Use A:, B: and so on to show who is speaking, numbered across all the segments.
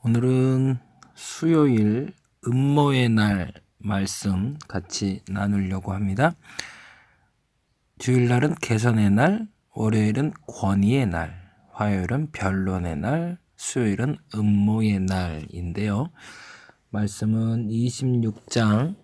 A: 오늘은 수요일 음모의 날 말씀 같이 나누려고 합니다. 주일날은 개선의 날, 월요일은 권위의 날, 화요일은 변론의 날, 수요일은 음모의 날인데요. 말씀은 26장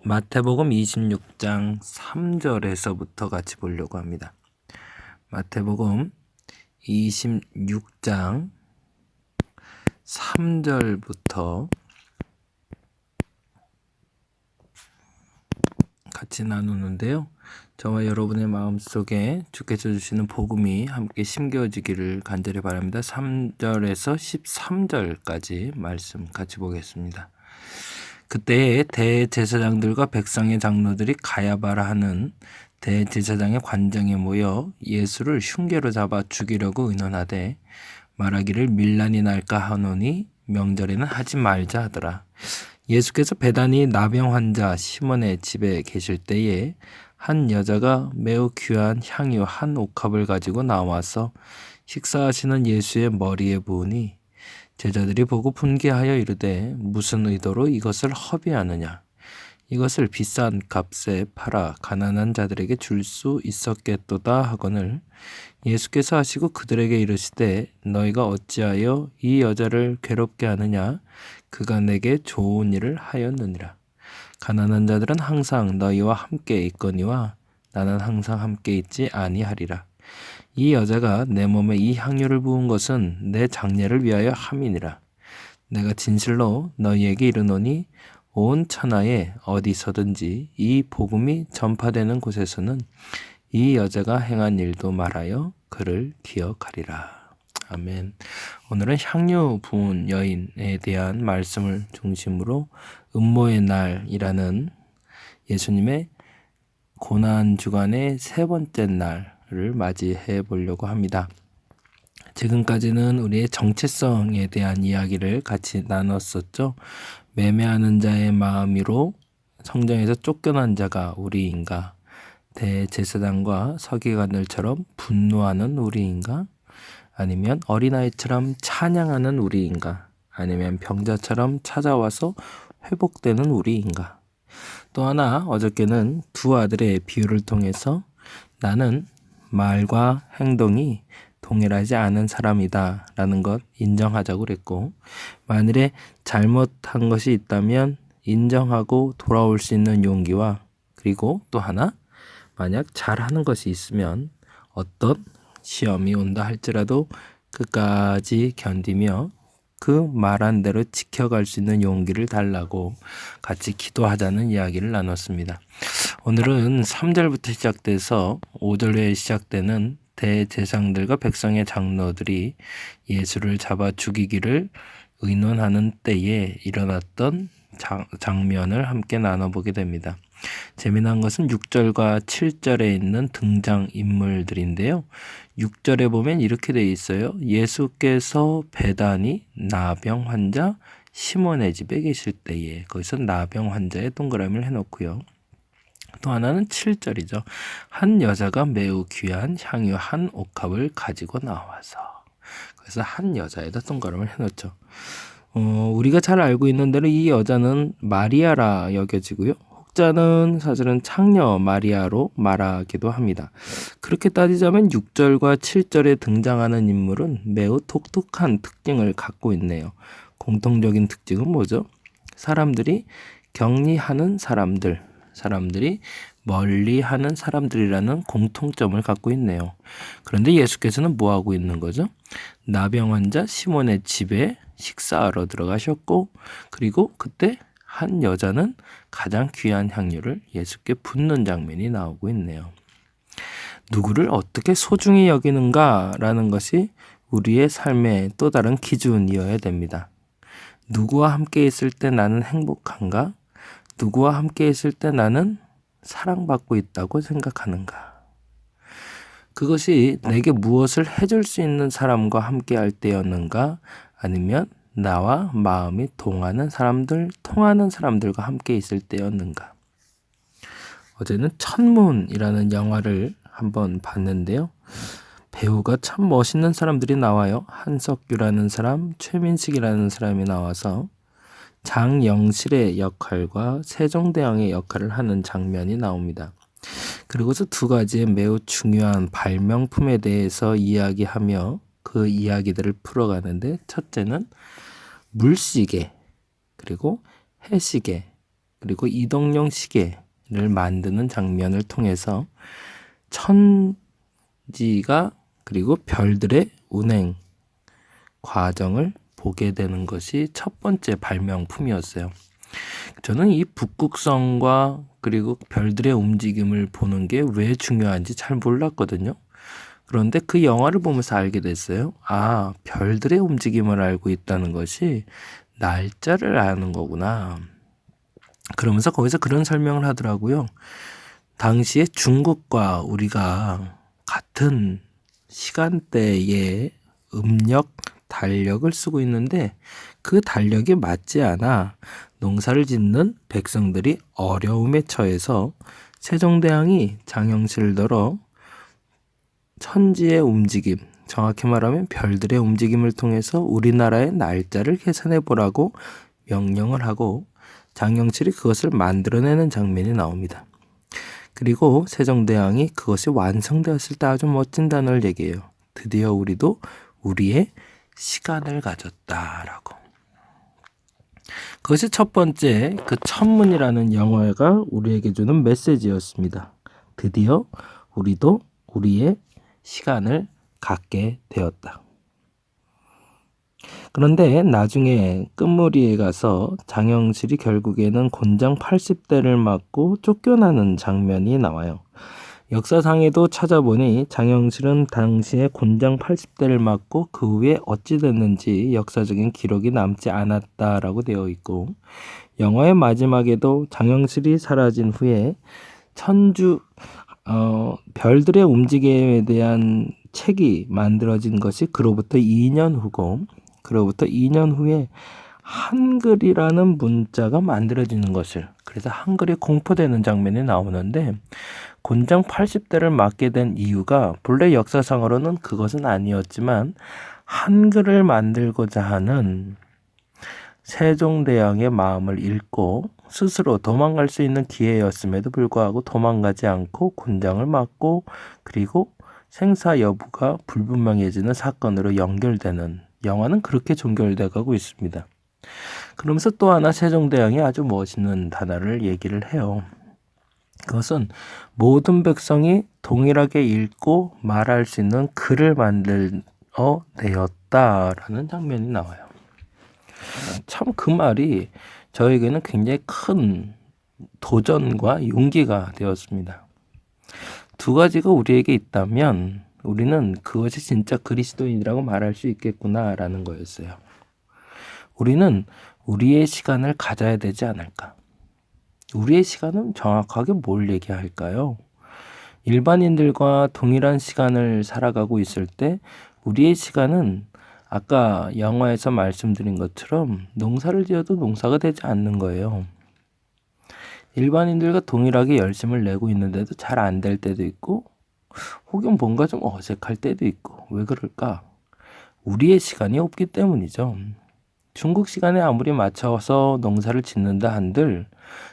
A: 마태복음 26장 3절에서부터 같이 보려고 합니다. 마태복음 26장 3절부터 같이 나누는데요. 저와 여러분의 마음속에 주께서 주시는 복음이 함께 심겨지기를 간절히 바랍니다. 3절에서 13절까지 말씀 같이 보겠습니다. 그때에 대제사장들과 백성의 장로들이 가야바라 하는 대제사장의 관장에 모여 예수를 흉계로 잡아 죽이려고 의논하되 말하기를 밀란이 날까 하노니 명절에는 하지 말자 하더라. 예수께서 베다니 나병 환자 시몬의 집에 계실 때에 한 여자가 매우 귀한 향유 한 옥합을 가지고 나와서 식사하시는 예수의 머리에 부으니 제자들이 보고 분개하여 이르되 무슨 의도로 이것을 허비하느냐. 이것을 비싼 값에 팔아 가난한 자들에게 줄 수 있었겠도다 하거늘 예수께서 하시고 그들에게 이르시되 너희가 어찌하여 이 여자를 괴롭게 하느냐. 그가 내게 좋은 일을 하였느니라. 가난한 자들은 항상 너희와 함께 있거니와 나는 항상 함께 있지 아니하리라. 이 여자가 내 몸에 이 향유를 부은 것은 내 장례를 위하여 함이니라. 내가 진실로 너희에게 이르노니 온 천하에 어디서든지 이 복음이 전파되는 곳에서는 이 여자가 행한 일도 말하여 그를 기억하리라. 아멘. 오늘은 향유 부은 여인에 대한 말씀을 중심으로 음모의 날이라는 예수님의 고난 주간의 세 번째 날을 맞이해 보려고 합니다. 지금까지는 우리의 정체성에 대한 이야기를 같이 나눴었죠. 매매하는 자의 마음으로 성경에서 쫓겨난 자가 우리인가? 대제사장과 서기관들처럼 분노하는 우리인가? 아니면 어린아이처럼 찬양하는 우리인가? 아니면 병자처럼 찾아와서 회복되는 우리인가? 또 하나 어저께는 두 아들의 비유를 통해서 나는 말과 행동이 동일하지 않은 사람이다 라는 것 인정하자고 그랬고, 만일에 잘못한 것이 있다면 인정하고 돌아올 수 있는 용기와, 그리고 또 하나 만약 잘하는 것이 있으면 어떤 시험이 온다 할지라도 끝까지 견디며 그 말한 대로 지켜갈 수 있는 용기를 달라고 같이 기도하자는 이야기를 나눴습니다. 오늘은 3절부터 시작돼서 5절에 시작되는 대제사장들과 백성의 장로들이 예수를 잡아 죽이기를 의논하는 때에 일어났던 장면을 함께 나눠보게 됩니다. 재미난 것은 6절과 7절에 있는 등장인물들인데요. 6절에 보면 이렇게 되어 있어요. 예수께서 베다니 나병 환자 시몬의 집에 계실 때에, 거기서 나병 환자에 동그라미를 해놓고요. 또 하나는 7절이죠. 한 여자가 매우 귀한 향유 한 옥합을 가지고 나와서, 그래서 한 여자에다 동그라미를 해놓죠. 우리가 잘 알고 있는 대로 이 여자는 마리아라 여겨지고요. 혹자는 사실은 창녀 마리아로 말하기도 합니다. 그렇게 따지자면 6절과 7절에 등장하는 인물은 매우 독특한 특징을 갖고 있네요. 공통적인 특징은 뭐죠? 사람들이 격리하는 사람들이 멀리하는 사람들이라는 공통점을 갖고 있네요. 그런데 예수께서는 뭐 하고 있는 거죠? 나병 환자 시몬의 집에 식사하러 들어가셨고, 그리고 그때 한 여자는 가장 귀한 향유를 예수께 붓는 장면이 나오고 있네요. 누구를 어떻게 소중히 여기는가라는 것이 우리의 삶의 또 다른 기준이어야 됩니다. 누구와 함께 있을 때 나는 행복한가? 누구와 함께 있을 때 나는 사랑받고 있다고 생각하는가? 그것이 내게 무엇을 해줄 수 있는 사람과 함께 할 때였는가? 아니면 나와 마음이 통하는 사람들과 함께 있을 때였는가? 어제는 천문이라는 영화를 한번 봤는데요. 배우가 참 멋있는 사람들이 나와요. 한석규라는 사람, 최민식이라는 사람이 나와서 장영실의 역할과 세종대왕의 역할을 하는 장면이 나옵니다. 그리고서 두 가지의 매우 중요한 발명품에 대해서 이야기하며 그 이야기들을 풀어가는데, 첫째는 물시계, 그리고 해시계, 그리고 이동용 시계를 만드는 장면을 통해서 천지가 그리고 별들의 운행 과정을 보게 되는 것이 첫 번째 발명품이었어요. 저는 이 북극성과 그리고 별들의 움직임을 보는 게 왜 중요한지 잘 몰랐거든요. 그런데 그 영화를 보면서 알게 됐어요. 아, 별들의 움직임을 알고 있다는 것이 날짜를 아는 거구나. 그러면서 거기서 그런 설명을 하더라고요. 당시에 중국과 우리가 같은 시간대에 음력, 달력을 쓰고 있는데 그 달력이 맞지 않아 농사를 짓는 백성들이 어려움에 처해서 세종대왕이 장영실더러 천지의 움직임, 정확히 말하면 별들의 움직임을 통해서 우리나라의 날짜를 계산해 보라고 명령을 하고 장영실이 그것을 만들어내는 장면이 나옵니다. 그리고 세종대왕이 그것이 완성되었을 때 아주 멋진 단어를 얘기해요. 드디어 우리도 우리의 시간을 가졌다라고. 그것이 첫 번째 그 천문이라는 영화가 우리에게 주는 메시지였습니다. 드디어 우리도 우리의 시간을 갖게 되었다. 그런데 나중에 끝무리에 가서 장영실이 결국에는 곤장 80대를 맞고 쫓겨나는 장면이 나와요. 역사상에도 찾아보니 장영실은 당시에 곤장 80대를 맞고 그 후에 어찌 됐는지 역사적인 기록이 남지 않았다라고 되어 있고, 영화의 마지막에도 장영실이 사라진 후에 별들의 움직임에 대한 책이 만들어진 것이 그로부터 2년 후에 한글이라는 문자가 만들어지는 것을, 그래서 한글이 공포되는 장면이 나오는데, 곤장 80대를 맞게 된 이유가 본래 역사상으로는 그것은 아니었지만 한글을 만들고자 하는 세종대왕의 마음을 읽고 스스로 도망갈 수 있는 기회였음에도 불구하고 도망가지 않고 곤장을 맞고, 그리고 생사 여부가 불분명해지는 사건으로 연결되는, 영화는 그렇게 종결돼 가고 있습니다. 그러면서 또 하나 세종대왕이 아주 멋있는 단어를 얘기를 해요. 그것은 모든 백성이 동일하게 읽고 말할 수 있는 글을 만들어내었다라는 장면이 나와요. 참 그 말이 저에게는 굉장히 큰 도전과 용기가 되었습니다. 두 가지가 우리에게 있다면 우리는 그것이 진짜 그리스도인이라고 말할 수 있겠구나라는 거였어요. 우리는 우리의 시간을 가져야 되지 않을까? 우리의 시간은 정확하게 뭘 얘기할까요? 일반인들과 동일한 시간을 살아가고 있을 때 우리의 시간은 아까 영화에서 말씀드린 것처럼 농사를 지어도 농사가 되지 않는 거예요. 일반인들과 동일하게 열심을 내고 있는데도 잘 안 될 때도 있고, 혹은 뭔가 좀 어색할 때도 있고. 왜 그럴까? 우리의 시간이 없기 때문이죠. 중국 시간에 아무리 맞춰서 농사를 짓는다 한들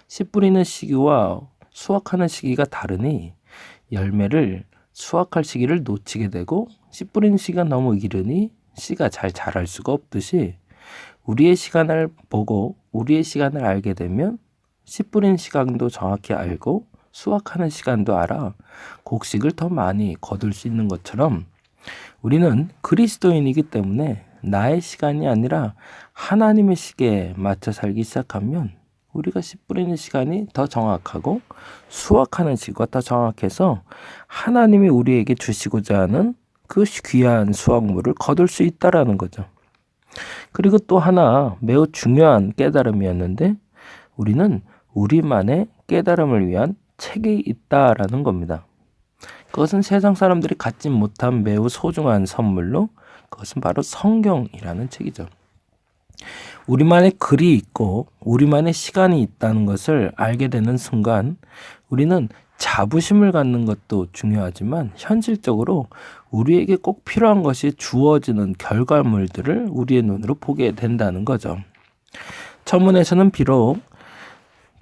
A: 씨 뿌리는 시기와 수확하는 시기가 다르니 열매를 수확할 시기를 놓치게 되고, 씨 뿌리는 시기가 너무 이르니 씨가 잘 자랄 수가 없듯이, 우리의 시간을 보고 우리의 시간을 알게 되면 씨 뿌리는 시간도 정확히 알고 수확하는 시간도 알아 곡식을 더 많이 거둘 수 있는 것처럼, 우리는 그리스도인이기 때문에 나의 시간이 아니라 하나님의 시계에 맞춰 살기 시작하면 우리가 씨 뿌리는 시간이 더 정확하고 수확하는 시기가 더 정확해서 하나님이 우리에게 주시고자 하는 그 귀한 수확물을 거둘 수 있다라는 거죠. 그리고 또 하나 매우 중요한 깨달음이었는데, 우리는 우리만의 깨달음을 위한 책이 있다라는 겁니다. 그것은 세상 사람들이 갖지 못한 매우 소중한 선물로, 그것은 바로 성경이라는 책이죠. 우리만의 글이 있고 우리만의 시간이 있다는 것을 알게 되는 순간 우리는 자부심을 갖는 것도 중요하지만 현실적으로 우리에게 꼭 필요한 것이 주어지는 결과물들을 우리의 눈으로 보게 된다는 거죠. 천문에서는 비록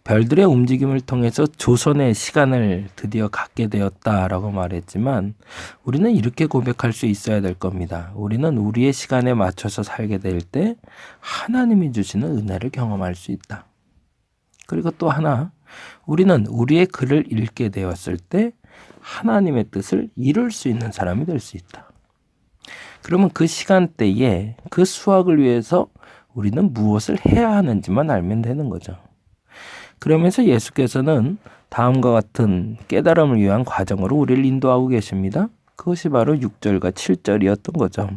A: 별들의 움직임을 통해서 조선의 시간을 드디어 갖게 되었다라고 말했지만 우리는 이렇게 고백할 수 있어야 될 겁니다. 우리는 우리의 시간에 맞춰서 살게 될 때 하나님이 주시는 은혜를 경험할 수 있다. 그리고 또 하나, 우리는 우리의 글을 읽게 되었을 때 하나님의 뜻을 이룰 수 있는 사람이 될 수 있다. 그러면 그 시간대에 그 수확을 위해서 우리는 무엇을 해야 하는지만 알면 되는 거죠. 그러면서 예수께서는 다음과 같은 깨달음을 위한 과정으로 우리를 인도하고 계십니다. 그것이 바로 6절과 7절이었던 거죠.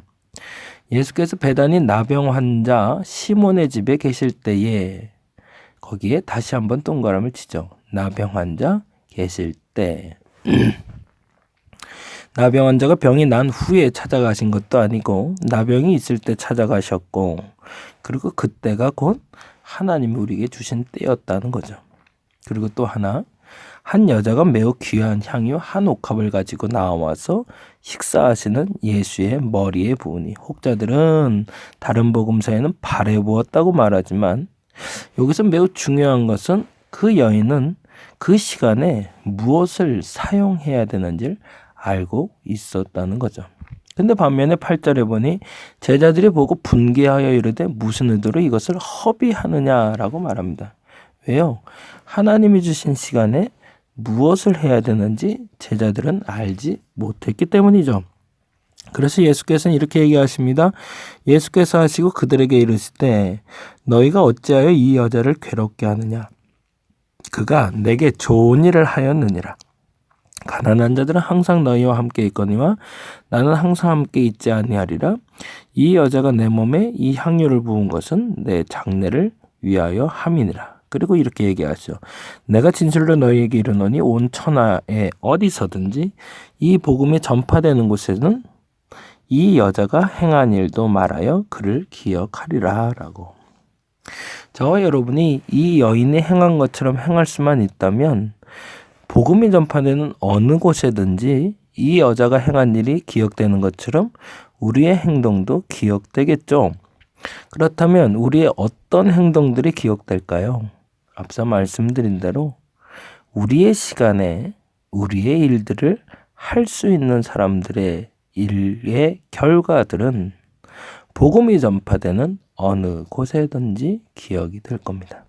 A: 예수께서 배단위 나병 환자 시몬의 집에 계실 때에 거기에 다시 한번 동그라미를 치죠. 나병 환자 계실 때. 나병 환자가 병이 난 후에 찾아가신 것도 아니고 나병이 있을 때 찾아가셨고 그리고 그때가 곧 하나님이 우리에게 주신 때였다는 거죠. 그리고 또 하나, 한 여자가 매우 귀한 향유 한 옥합을 가지고 나와서 식사하시는 예수의 머리에 부으니, 혹자들은 다른 복음서에는 발에 부었다고 말하지만 여기서 매우 중요한 것은 그 여인은 그 시간에 무엇을 사용해야 되는지를 알고 있었다는 거죠. 근데 반면에 8절에 보니 제자들이 보고 분개하여 이르되 무슨 의도로 이것을 허비하느냐라고 말합니다. 왜요? 하나님이 주신 시간에 무엇을 해야 되는지 제자들은 알지 못했기 때문이죠. 그래서 예수께서는 이렇게 얘기하십니다. 예수께서 하시고 그들에게 이르시되 너희가 어찌하여 이 여자를 괴롭게 하느냐? 그가 내게 좋은 일을 하였느니라. 가난한 자들은 항상 너희와 함께 있거니와 나는 항상 함께 있지 아니하리라. 이 여자가 내 몸에 이 향유를 부은 것은 내 장례를 위하여 함이니라. 그리고 이렇게 얘기하죠. 내가 진실로 너희에게 이르노니 온 천하에 어디서든지 이 복음이 전파되는 곳에는 이 여자가 행한 일도 말하여 그를 기억하리라 라고. 저와 여러분이 이 여인이 행한 것처럼 행할 수만 있다면 복음이 전파되는 어느 곳에든지 이 여자가 행한 일이 기억되는 것처럼 우리의 행동도 기억되겠죠. 그렇다면 우리의 어떤 행동들이 기억될까요? 앞서 말씀드린 대로 우리의 시간에 우리의 일들을 할 수 있는 사람들의 일의 결과들은 복음이 전파되는 어느 곳에든지 기억이 될 겁니다.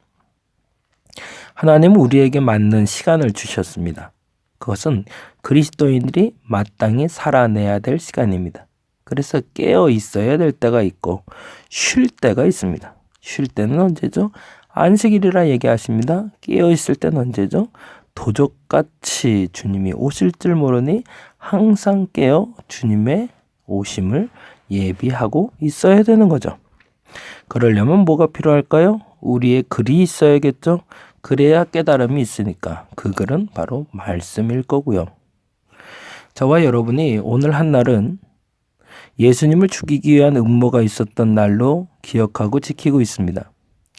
A: 하나님은 우리에게 맞는 시간을 주셨습니다. 그것은 그리스도인들이 마땅히 살아내야 될 시간입니다. 그래서 깨어 있어야 될 때가 있고 쉴 때가 있습니다. 쉴 때는 언제죠? 안식일이라 얘기하십니다. 깨어 있을 때는 언제죠? 도적같이 주님이 오실 줄 모르니 항상 깨어 주님의 오심을 예비하고 있어야 되는 거죠. 그러려면 뭐가 필요할까요? 우리의 글이 있어야겠죠? 그래야 깨달음이 있으니까 그 글은 바로 말씀일 거고요. 저와 여러분이 오늘 한 날은 예수님을 죽이기 위한 음모가 있었던 날로 기억하고 지키고 있습니다.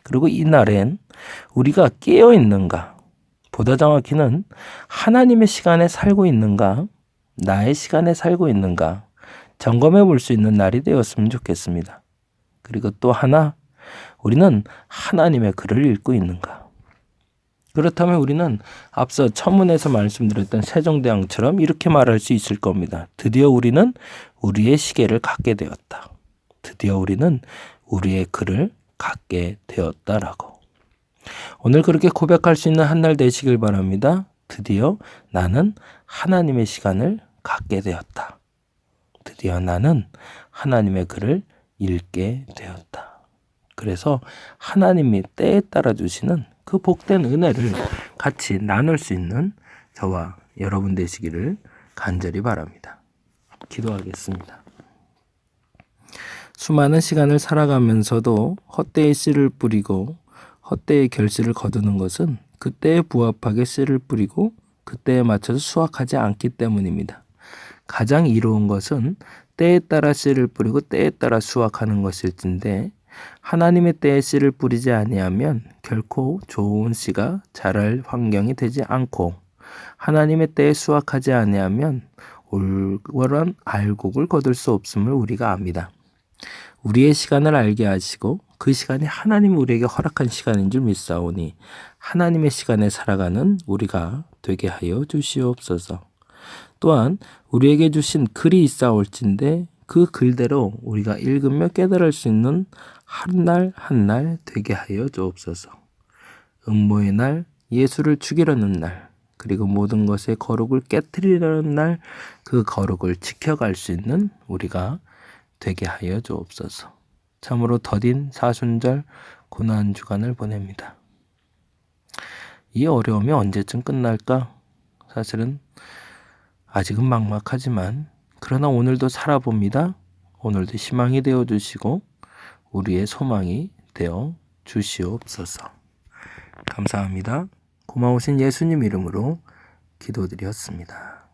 A: 그리고 이 날엔 우리가 깨어 있는가, 보다 정확히는 하나님의 시간에 살고 있는가, 나의 시간에 살고 있는가 점검해 볼 수 있는 날이 되었으면 좋겠습니다. 그리고 또 하나, 우리는 하나님의 글을 읽고 있는가. 그렇다면 우리는 앞서 천문에서 말씀드렸던 세종대왕처럼 이렇게 말할 수 있을 겁니다. 드디어 우리는 우리의 시계를 갖게 되었다. 드디어 우리는 우리의 글을 갖게 되었다라고. 오늘 그렇게 고백할 수 있는 한 날 되시길 바랍니다. 드디어 나는 하나님의 시간을 갖게 되었다. 드디어 나는 하나님의 글을 읽게 되었다. 그래서 하나님이 때에 따라 주시는 그 복된 은혜를 같이 나눌 수 있는 저와 여러분 되시기를 간절히 바랍니다. 기도하겠습니다. 수많은 시간을 살아가면서도 헛되이 씨를 뿌리고 헛되이 결실을 거두는 것은 그때에 부합하게 씨를 뿌리고 그때에 맞춰서 수확하지 않기 때문입니다. 가장 이로운 것은 때에 따라 씨를 뿌리고 때에 따라 수확하는 것일진데 하나님의 때에 씨를 뿌리지 아니하면 결코 좋은 씨가 자랄 환경이 되지 않고 하나님의 때에 수확하지 아니하면 올바른 알곡을 거둘 수 없음을 우리가 압니다. 우리의 시간을 알게 하시고 그 시간이 하나님 우리에게 허락한 시간인 줄 믿사오니 하나님의 시간에 살아가는 우리가 되게 하여 주시옵소서. 또한 우리에게 주신 글이 있사올진데 그 글대로 우리가 읽으며 깨달을 수 있는 한 날 한 날 되게 하여 주옵소서. 음모의 날, 예수를 죽이려는 날, 그리고 모든 것의 거룩을 깨뜨리려는 날, 그 거룩을 지켜갈 수 있는 우리가 되게 하여 주옵소서. 참으로 더딘 사순절 고난 주간을 보냅니다. 이 어려움이 언제쯤 끝날까? 사실은 아직은 막막하지만 그러나 오늘도 살아봅니다. 오늘도 희망이 되어주시고 우리의 소망이 되어 주시옵소서. 감사합니다. 고마우신 예수님 이름으로 기도드렸습니다.